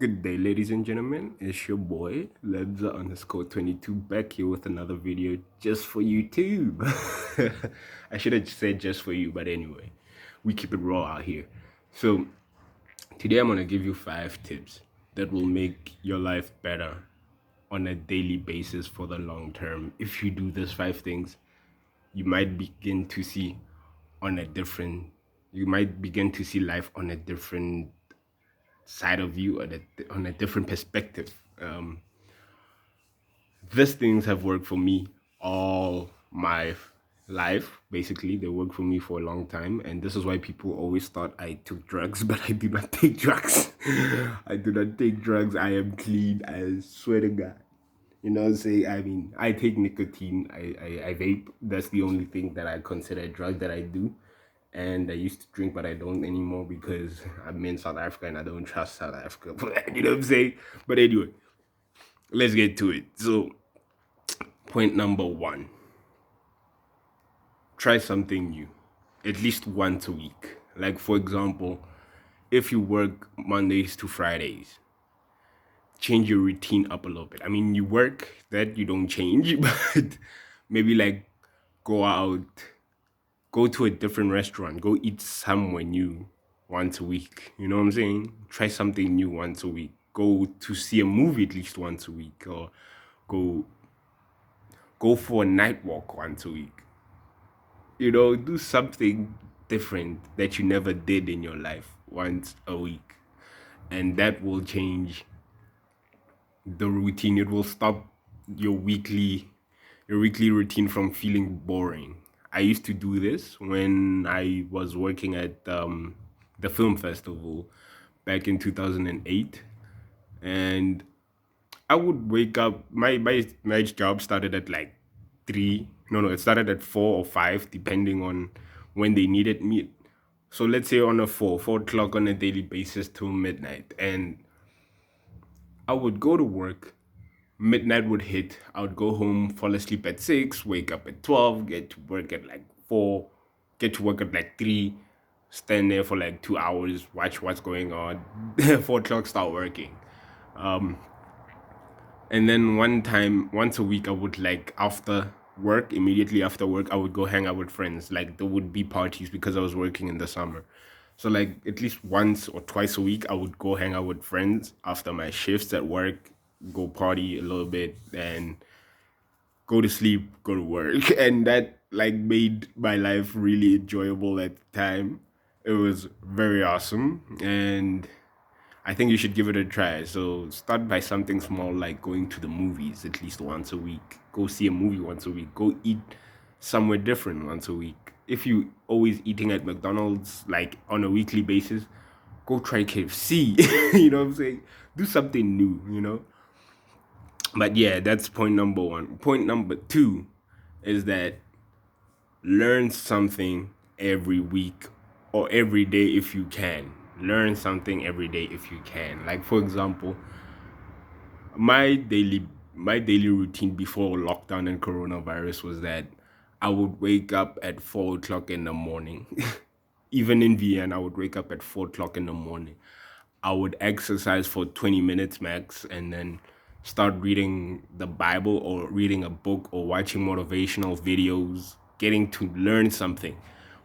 Good day, ladies and gentlemen. It's your boy, Lebza underscore 22, back here with another video just for you too. I should have said just for you, but anyway, we keep it raw out here. So, today I'm going to give you 5 tips that will make your life better on a daily basis for the long term. If you do these 5 things, you might begin to see on a different, you might begin to see life on a different side of you, on a different perspective. These things have worked for me all my life. Basically, they worked for me for a long time, and this is why people always thought I took drugs, but I do not take drugs. I do not take drugs. I am clean. I swear to God. You know, say I mean, I take nicotine. I vape. That's the only thing that I consider a drug that I do. And I used to drink, but I don't anymore because I'm in South Africa and I don't trust South Africa. You know what I'm saying? But anyway, let's get to it. So, point number 1, try something new, at least once a week. Like, for example, if you work Mondays to Fridays, change your routine up a little bit. I mean, you work, that you don't change, but maybe like go out, go to a different restaurant, go eat somewhere new once a week. You know what I'm saying? Try something new once a week. Go to see a movie at least once a week, or go go for a night walk once a week. You know, do something different that you never did in your life once a week. And that will change the routine. It will stop your weekly routine from feeling boring. I used to do this when I was working at the film festival back in 2008, and I would wake up. My job started at like 3. No, it started at 4 or 5, depending on when they needed me. So let's say on a 4 o'clock on a daily basis till midnight, and I would go to work. Midnight would hit. I would go home, fall asleep at 6, wake up at 12, get to work at like 4, get to work at like 3, stand there for like 2 hours, watch what's going on. 4 o'clock, start working. And then once a week, I would like after work, immediately after work, I would go hang out with friends. Like there would be parties because I was working in the summer. So like at least once or twice a week, I would go hang out with friends after my shifts at work, go party a little bit, and go to sleep, go to work. And that like made my life really enjoyable at the time. It was very awesome. And I think you should give it a try. So start by something small like going to the movies at least once a week. Go see a movie once a week. Go eat somewhere different once a week. If you always eating at McDonald's like on a weekly basis, go try KFC. You know what I'm saying? Do something new, you know? But yeah, that's point number 1. Point number 2 is that learn something every week or every day if you can. Learn something every day if you can. Like for example, my daily my daily routine before lockdown and coronavirus was that I would wake up at 4 o'clock in the morning. Even in Vienna, I would wake up at 4 o'clock in the morning. I would exercise for 20 minutes max and then start reading the Bible or reading a book or watching motivational videos, getting to learn something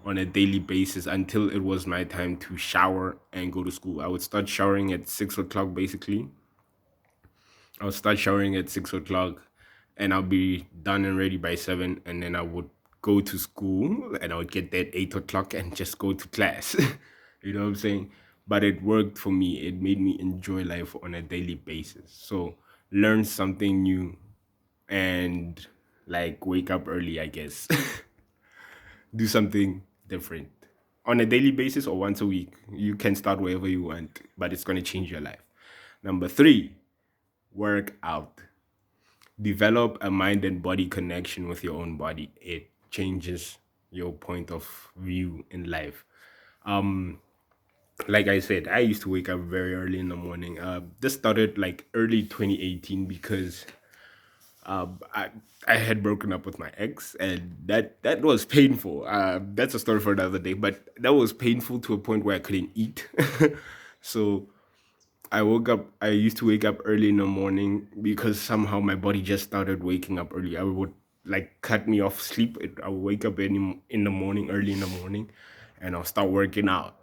on a daily basis until it was my time to shower and go to school. I would start showering at 6 o'clock basically. I would start showering at 6 o'clock and I'll be done and ready by 7. And then I would go to school and I would get there at 8 o'clock and just go to class. You know what I'm saying? But it worked for me. It made me enjoy life on a daily basis. So learn something new and like wake up early, I guess. Do something different on a daily basis or once a week. You can start wherever you want, but it's going to change your life. Number 3, work out. Develop a mind and body connection with your own body. It changes your point of view in life. Like I said, I used to wake up very early in the morning. This started like early 2018 because I had broken up with my ex, and that was painful. That's a story for another day. But that was painful to a point where I couldn't eat. So I used to wake up early in the morning because somehow my body just started waking up early. I would like cut me off sleep. I would wake up in the morning, early in the morning, and I'll start working out.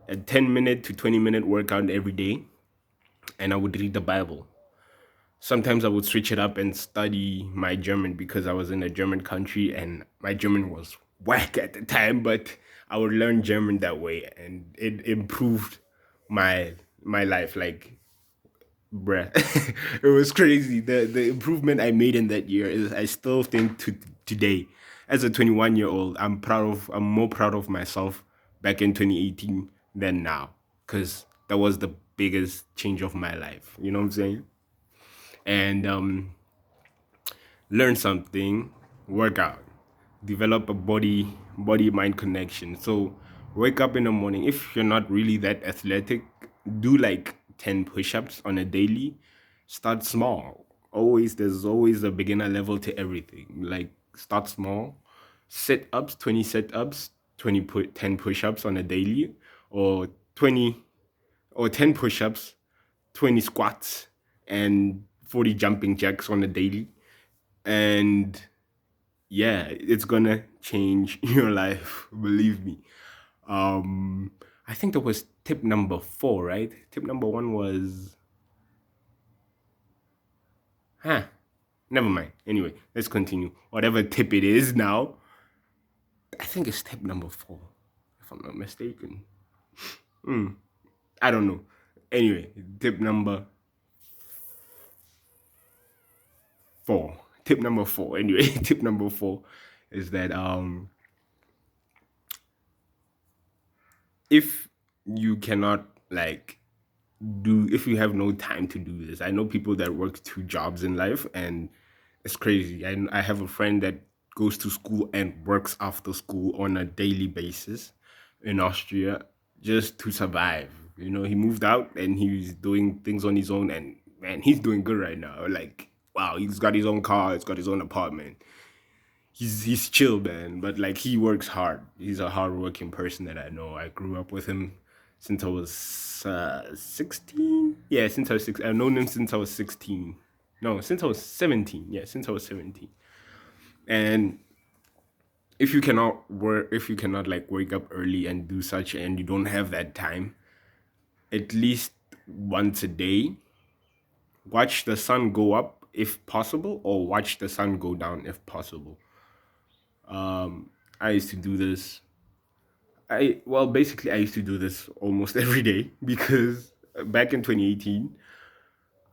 A 10-minute to 20-minute workout every day, and I would read the Bible. Sometimes I would switch it up and study my German because I was in a German country and my German was whack at the time, but I would learn German that way and it improved my life. Like, bruh, it was crazy. The improvement I made in that year is I still think to today, as a 21-year-old, I'm more proud of myself back in 2018 than now. Cause that was the biggest change of my life. You know what I'm saying? And learn something, work out, develop a body mind connection. So wake up in the morning. If you're not really that athletic, do like 10 push-ups on a daily. Start small. Always there's always a beginner level to everything. Like start small. Sit-ups, 20 sit-ups, 10 push-ups on a daily, or 20 or 10 push-ups, 20 squats, and 40 jumping jacks on a daily. And yeah, it's gonna change your life, believe me. Um, I think that was tip number 4, right? Tip number 1 was, huh, never mind. Anyway, let's continue. Whatever tip it is now, I think it's tip number 4, if I'm not mistaken. I don't know. Anyway, tip number 4. Tip number 4. Anyway, tip number 4 is that if you cannot like do if you have no time to do this. I know people that work 2 jobs in life and it's crazy. I have a friend that goes to school and works after school on a daily basis in Austria just to survive. You know, he moved out and he's doing things on his own and man, he's doing good right now. Like, wow, he's got his own car, he's got his own apartment. He's chill, man, but like he works hard. He's a hardworking person that I know. I grew up with him since I was 16. Yeah, since I was 6. I've known him since I was 16. No, since I was 17. Yeah, since I was 17. And if you cannot like wake up early and do such, and you don't have that time, at least once a day, watch the sun go up if possible, or watch the sun go down if possible. I used to do this. Basically I used to do this almost every day because back in 2018,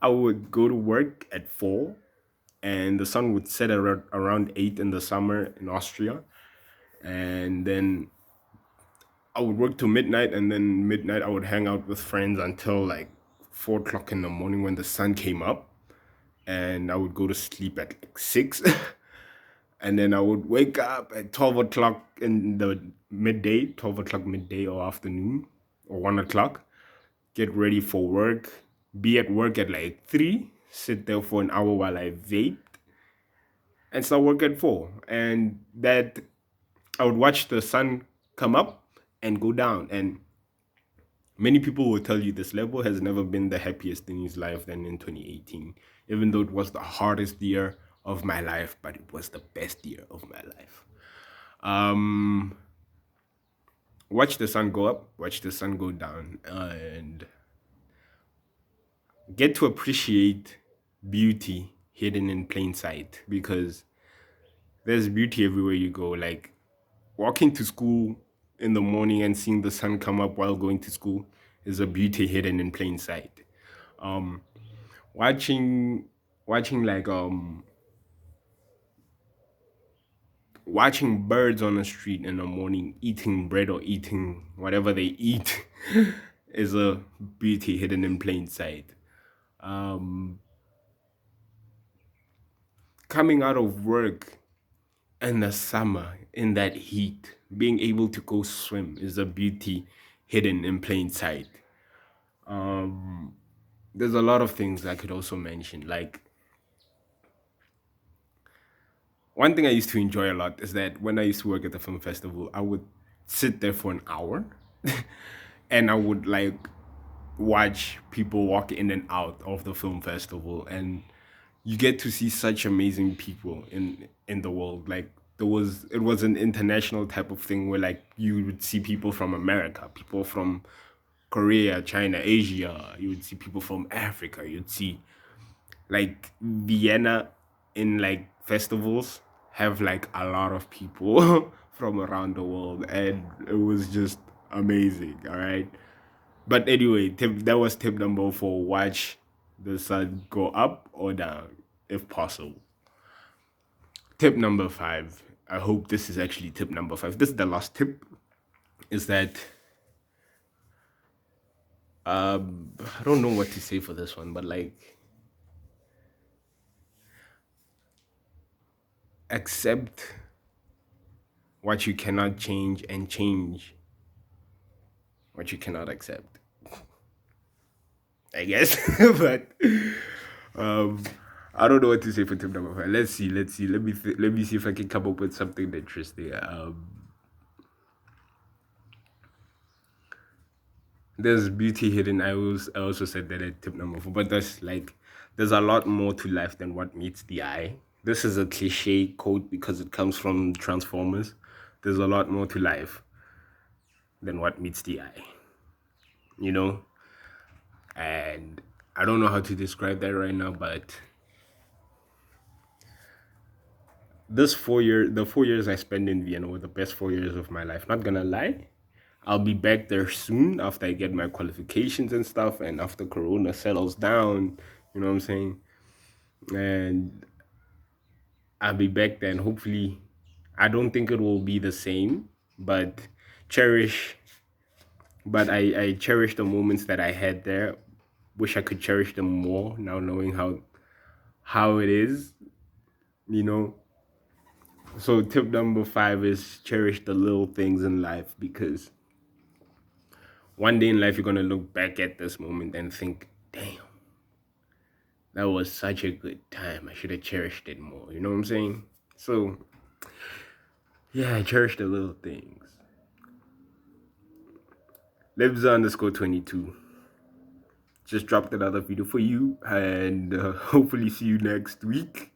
I would go to work at 4 and the sun would set around 8 in the summer in Austria. And then I would work till midnight, and then midnight I would hang out with friends until like 4 o'clock in the morning when the sun came up. And I would go to sleep at like 6. And then I would wake up at 12 o'clock in the midday, 12 o'clock midday or afternoon or 1 o'clock, get ready for work, be at work at like 3, sit there for an hour while I vape, and start work at 4. And that I would watch the sun come up and go down. And many people will tell you this level has never been the happiest in his life than in 2018, even though it was the hardest year of my life, but it was the best year of my life. Um, Watch the sun go up, watch the sun go down, and get to appreciate beauty hidden in plain sight because there's beauty everywhere you go. Like walking to school in the morning and seeing the sun come up while going to school is a beauty hidden in plain sight. Um, watching, watching like watching birds on the street in the morning eating bread or eating whatever they eat is a beauty hidden in plain sight. Um, Coming out of work in the summer in that heat, being able to go swim is a beauty hidden in plain sight. Um, there's a lot of things I could also mention. Like one thing I used to enjoy a lot is that when I used to work at the film festival, I would sit there for an hour and I would like watch people walk in and out of the film festival, and you get to see such amazing people in the world. Like it was an international type of thing where like you would see people from America, people from Korea, China, Asia. You would see people from Africa. You'd see like Vienna in like festivals have like a lot of people from around the world, and it was just amazing. All right. But anyway, that was tip number 4. Watch the sun go up or down if possible. Tip number 5. I hope this is actually tip number 5. This is the last tip. Is that I don't know what to say for this one, but like accept what you cannot change and change what you cannot accept. I guess, but um, I don't know what to say for tip number 5. Let's see. Let me see if I can come up with something interesting. There's beauty hidden. I also said that at tip number 4, but there's a lot more to life than what meets the eye. This is a cliche quote because it comes from Transformers. There's a lot more to life than what meets the eye. You know, and I don't know how to describe that right now, but the 4 years I spent in Vienna were the best 4 years of my life. Not gonna lie, I'll be back there soon after I get my qualifications and stuff, and after Corona settles down. You know what I'm saying? And I'll be back then. Hopefully, I don't think it will be the same, but cherish. But I cherish the moments that I had there. Wish I could cherish them more now, knowing how it is. You know, so tip number 5 is cherish the little things in life, because one day in life you're gonna look back at this moment and think, damn, that was such a good time. I should have cherished it more. You know what I'm saying? So yeah, I cherish the little things. Lebza underscore 22 just dropped another video for you, and hopefully see you next week.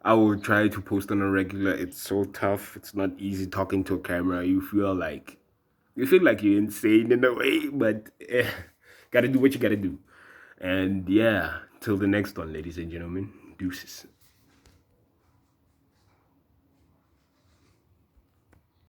I will try to post on a regular. It's so tough. It's not easy talking to a camera. You feel like you're insane in a way, but gotta do what you gotta do. And yeah, till the next one, ladies and gentlemen, deuces.